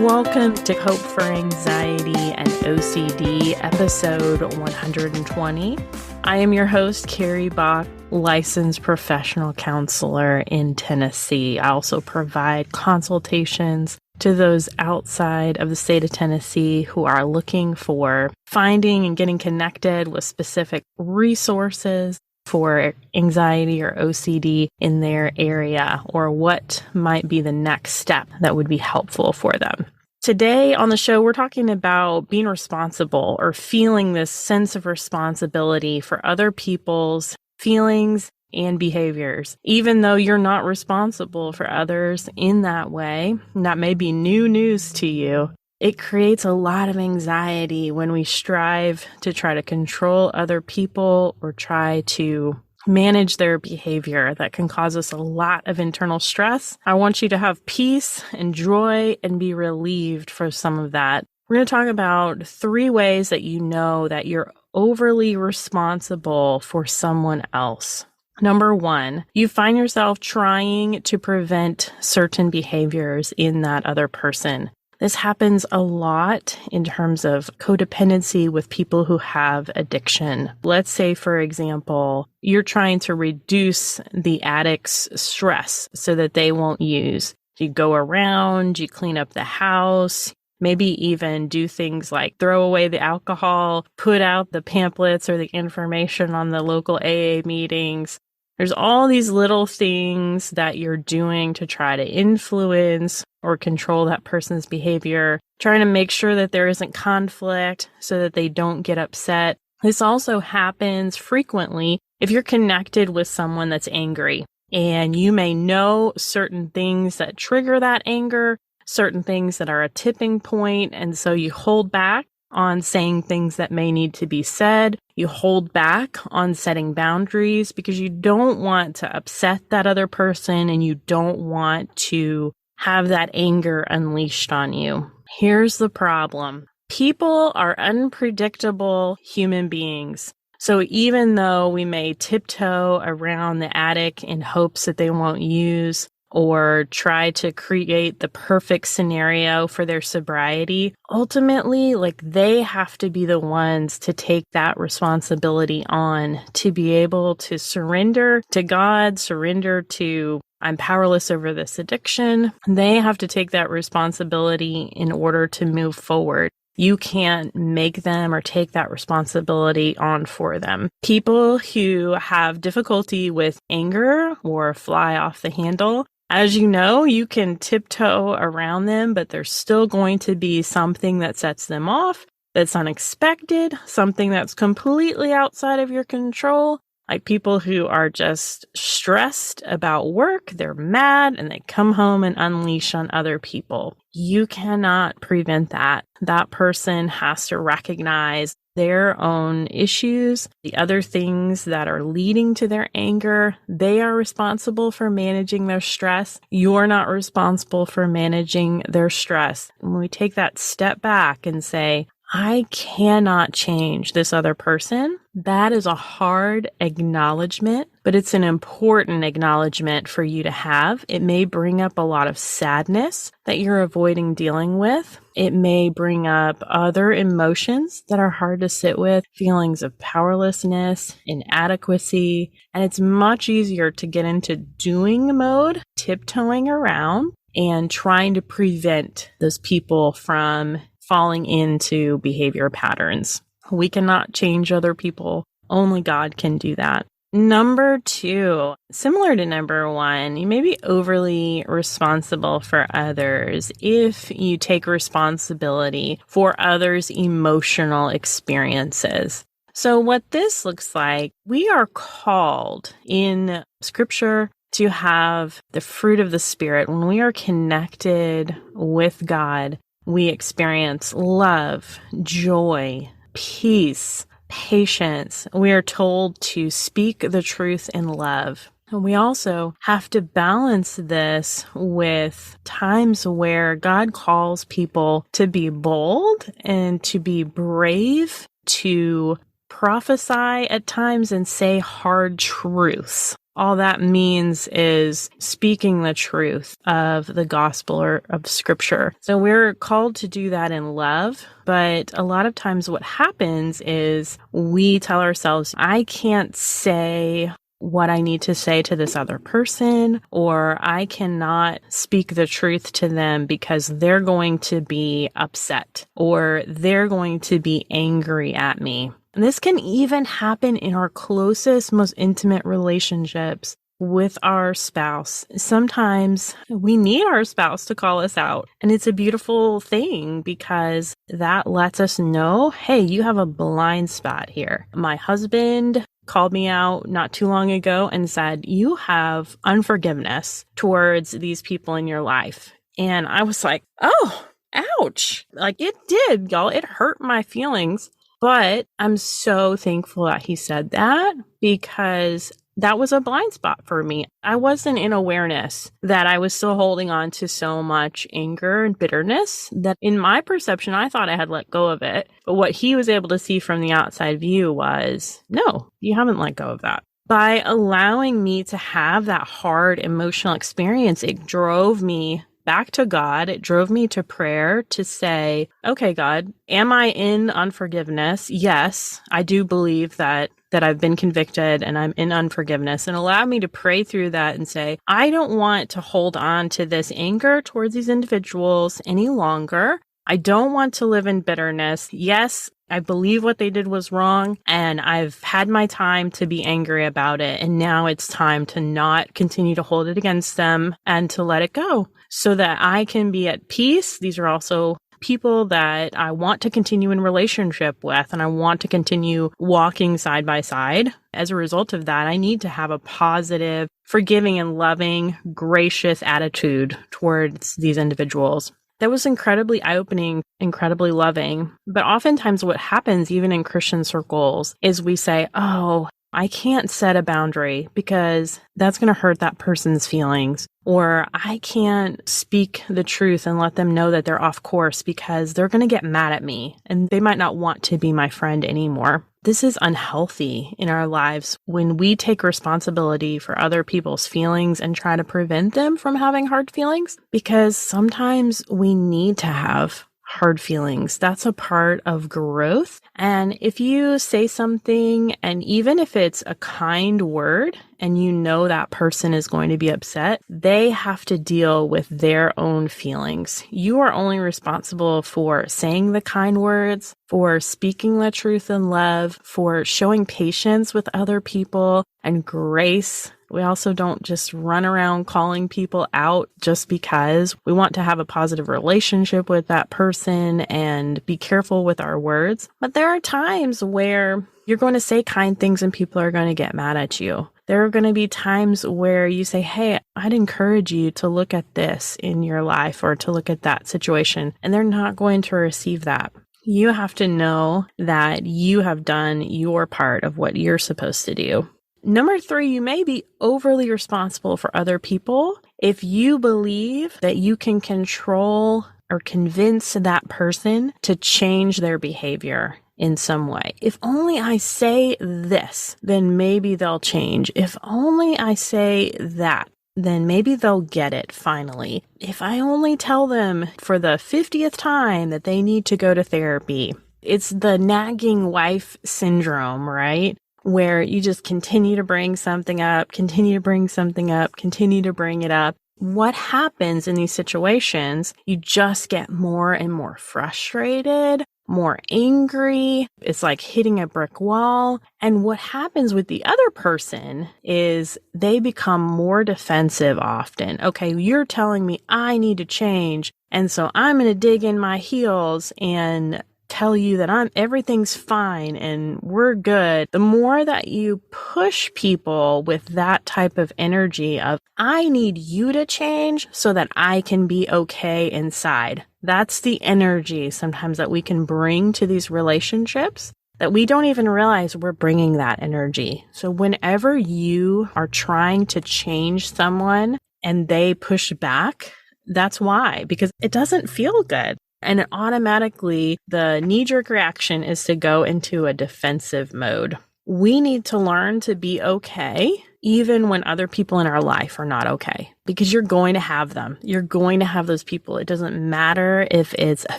Welcome to Hope for Anxiety and OCD, episode 120. I am your host, Carrie, Bock, licensed professional counselor in Tennessee. I also provide consultations to those outside of the state of Tennessee who are looking for finding and getting connected with specific resources for anxiety or OCD in their area, or what might be the next step that would be helpful for them. Today on the show, we're talking about being responsible or feeling this sense of responsibility for other people's feelings and behaviors, even though you're not responsible for others in that way. And that may be new news to you. It creates a lot of anxiety when we strive to try to control other people or try to manage their behavior. That can cause us a lot of internal stress. I want you to have peace and joy and be relieved for some of that. We're going to talk about 3 ways that you know that you're overly responsible for someone else. Number 1, you find yourself trying to prevent certain behaviors in that other person. This happens a lot in terms of codependency with people who have addiction. Let's say, for example, you're trying to reduce the addict's stress so that they won't use. You go around, you clean up the house, maybe even do things like throw away the alcohol, put out the pamphlets or the information on the local AA meetings. There's all these little things that you're doing to try to influence or control that person's behavior, trying to make sure that there isn't conflict so that they don't get upset. This also happens frequently if you're connected with someone that's angry, and you may know certain things that trigger that anger, certain things that are a tipping point, and so you hold back on saying things that may need to be said. You hold back on setting boundaries because you don't want to upset that other person and you don't want to have that anger unleashed on you. Here's the problem. People are unpredictable human beings. So even though we may tiptoe around the addict in hopes that they won't use, or try to create the perfect scenario for their sobriety, ultimately, they have to be the ones to take that responsibility on, to be able to surrender to God, surrender to, I'm powerless over this addiction. They have to take that responsibility in order to move forward. You can't make them or take that responsibility on for them. People who have difficulty with anger or fly off the handle, as you know, you can tiptoe around them, but there's still going to be something that sets them off, that's unexpected, something that's completely outside of your control. Like people who are just stressed about work, they're mad, and they come home and unleash on other people. You cannot prevent that. That person has to recognize their own issues, the other things that are leading to their anger. They are responsible for managing their stress. You're not responsible for managing their stress. And when we take that step back and say, I cannot change this other person, that is a hard acknowledgement, but it's an important acknowledgement for you to have. It may bring up a lot of sadness that you're avoiding dealing with. It may bring up other emotions that are hard to sit with, feelings of powerlessness, inadequacy, and it's much easier to get into doing mode, tiptoeing around, and trying to prevent those people from falling into behavior patterns. We cannot change other people. Only God can do that. Number 2, similar to number 1, you may be overly responsible for others if you take responsibility for others' emotional experiences. So what this looks like, we are called in Scripture to have the fruit of the Spirit. When we are connected with God, we experience love, joy, peace, patience. We are told to speak the truth in love. And we also have to balance this with times where God calls people to be bold and to be brave, to prophesy at times and say hard truths. All that means is speaking the truth of the gospel or of scripture. So we're called to do that in love. But a lot of times what happens is we tell ourselves, I can't say what I need to say to this other person, or I cannot speak the truth to them because they're going to be upset or they're going to be angry at me. And this can even happen in our closest, most intimate relationships with our spouse. Sometimes we need our spouse to call us out. And it's a beautiful thing because that lets us know, hey, you have a blind spot here. My husband called me out not too long ago and said, you have unforgiveness towards these people in your life. And I was like, oh, ouch. Like it did, y'all. It hurt my feelings. But I'm so thankful that he said that because that was a blind spot for me. I wasn't in awareness that I was still holding on to so much anger and bitterness that in my perception, I thought I had let go of it. But what he was able to see from the outside view was, no, you haven't let go of that. By allowing me to have that hard emotional experience, it drove me back to God. It drove me to prayer to say, okay, God, am I in unforgiveness? Yes, I do believe that I've been convicted and I'm in unforgiveness, and allow me to pray through that and say, I don't want to hold on to this anger towards these individuals any longer. I don't want to live in bitterness. Yes, I believe what they did was wrong, and I've had my time to be angry about it. And now it's time to not continue to hold it against them and to let it go so that I can be at peace. These are also people that I want to continue in relationship with, and I want to continue walking side by side. As a result of that, I need to have a positive, forgiving and loving, gracious attitude towards these individuals. That was incredibly eye-opening, incredibly loving. But oftentimes what happens, even in Christian circles, is we say, oh, I can't set a boundary because that's going to hurt that person's feelings. Or I can't speak the truth and let them know that they're off course because they're going to get mad at me and they might not want to be my friend anymore. This is unhealthy in our lives when we take responsibility for other people's feelings and try to prevent them from having hard feelings, because sometimes we need to have hard feelings. That's a part of growth. And if you say something, and even if it's a kind word, and you know that person is going to be upset, they have to deal with their own feelings. You are only responsible for saying the kind words, for speaking the truth in love, for showing patience with other people and grace. We also don't just run around calling people out just because we want to have a positive relationship with that person and be careful with our words. But there are times where you're going to say kind things and people are going to get mad at you. There are going to be times where you say, hey, I'd encourage you to look at this in your life or to look at that situation, and they're not going to receive that. You have to know that you have done your part of what you're supposed to do. Number 3, you may be overly responsible for other people if you believe that you can control or convince that person to change their behavior in some way. If only I say this, then maybe they'll change. If only I say that, then maybe they'll get it finally. If I only tell them for the 50th time that they need to go to therapy. It's the nagging wife syndrome, right? Where you just continue to bring something up, continue to bring something up, continue to bring it up. What happens in these situations, you just get more and more frustrated, more angry. It's like hitting a brick wall. And what happens with the other person is they become more defensive often. Okay, you're telling me I need to change, and so I'm going to dig in my heels and tell you that everything's fine and we're good. The more that you push people with that type of energy of, I need you to change so that I can be okay inside. That's the energy sometimes that we can bring to these relationships that we don't even realize we're bringing that energy. So whenever you are trying to change someone and they push back, that's why, because it doesn't feel good. And automatically, the knee-jerk reaction is to go into a defensive mode. We need to learn to be okay, even when other people in our life are not okay, because you're going to have them. You're going to have those people. It doesn't matter if it's a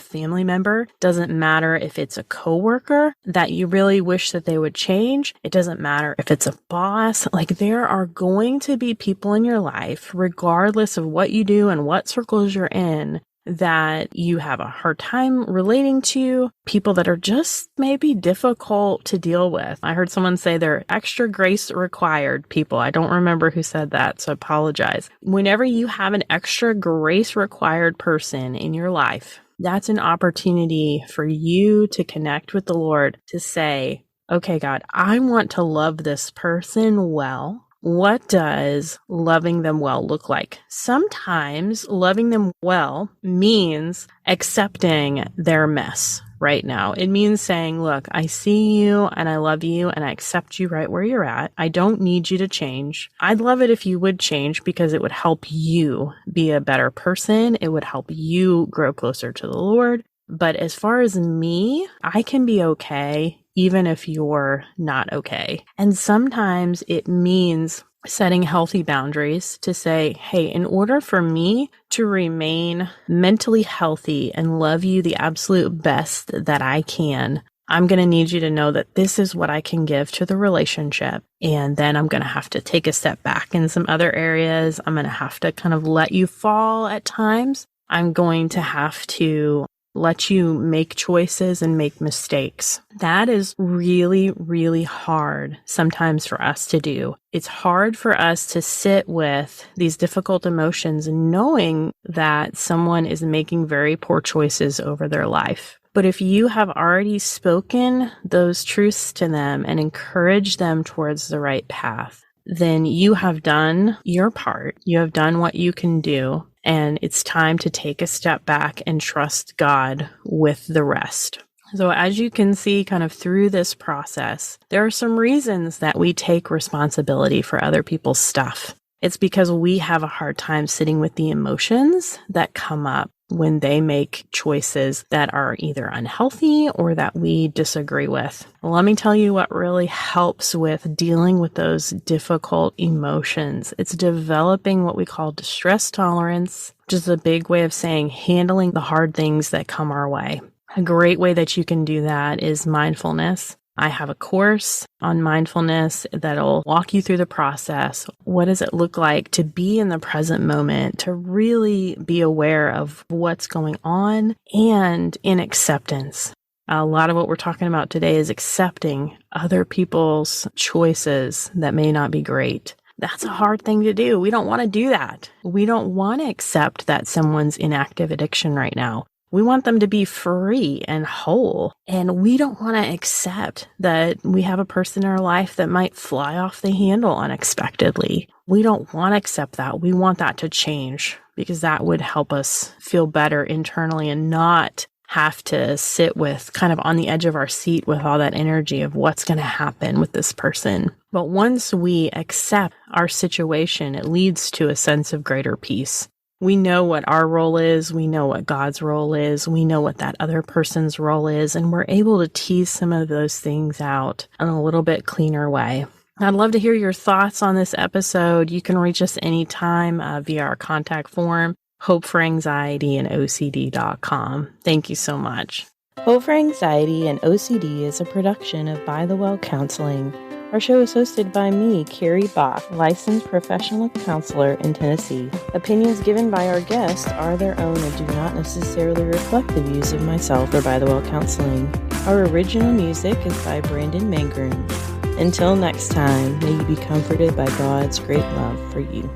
family member, doesn't matter if it's a coworker that you really wish that they would change. It doesn't matter if it's a boss. Like, there are going to be people in your life, regardless of what you do and what circles you're in, that you have a hard time relating to, people that are just maybe difficult to deal with. I heard someone say they're extra grace required people. I don't remember who said that, so I apologize. Whenever you have an extra grace required person in your life, that's an opportunity for you to connect with the Lord, to say, okay, God, I want to love this person well. What does loving them well look like? Sometimes loving them well means accepting their mess right now. It means saying, look, I see you and I love you and I accept you right where you're at. I don't need you to change. I'd love it if you would change, because it would help you be a better person. It would help you grow closer to the Lord. But as far as me, I can be okay even if you're not okay. And sometimes it means setting healthy boundaries to say, hey, in order for me to remain mentally healthy and love you the absolute best that I can, I'm going to need you to know that this is what I can give to the relationship. And then I'm going to have to take a step back in some other areas. I'm going to have to kind of let you fall at times. I'm going to have to let you make choices and make mistakes. That is really, really hard sometimes for us to do. It's hard for us to sit with these difficult emotions knowing that someone is making very poor choices over their life. But if you have already spoken those truths to them and encouraged them towards the right path, then you have done your part. You have done what you can do. And it's time to take a step back and trust God with the rest. So as you can see kind of through this process, there are some reasons that we take responsibility for other people's stuff. It's because we have a hard time sitting with the emotions that come up when they make choices that are either unhealthy or that we disagree with. Let me tell you what really helps with dealing with those difficult emotions. It's developing what we call distress tolerance, which is a big way of saying handling the hard things that come our way. A great way that you can do that is mindfulness. I have a course on mindfulness that'll walk you through the process. What does it look like to be in the present moment, to really be aware of what's going on, and in acceptance? A lot of what we're talking about today is accepting other people's choices that may not be great. That's a hard thing to do. We don't want to do that. We don't want to accept that someone's in active addiction right now. We want them to be free and whole. And we don't want to accept that we have a person in our life that might fly off the handle unexpectedly. We don't want to accept that. We want that to change, because that would help us feel better internally and not have to sit with kind of on the edge of our seat with all that energy of what's going to happen with this person. But once we accept our situation, it leads to a sense of greater peace. We know what our role is. We know what God's role is. We know what that other person's role is. And we're able to tease some of those things out in a little bit cleaner way. I'd love to hear your thoughts on this episode. You can reach us anytime via our contact form, hopeforanxiety&ocd.com. Thank you so much. Hope for Anxiety and OCD is a production of By the Well Counseling. Our show is hosted by me, Carrie Bock, licensed professional counselor in Tennessee. Opinions given by our guests are their own and do not necessarily reflect the views of myself or By the Well Counseling. Our original music is by Brandon Mangroom. Until next time, may you be comforted by God's great love for you.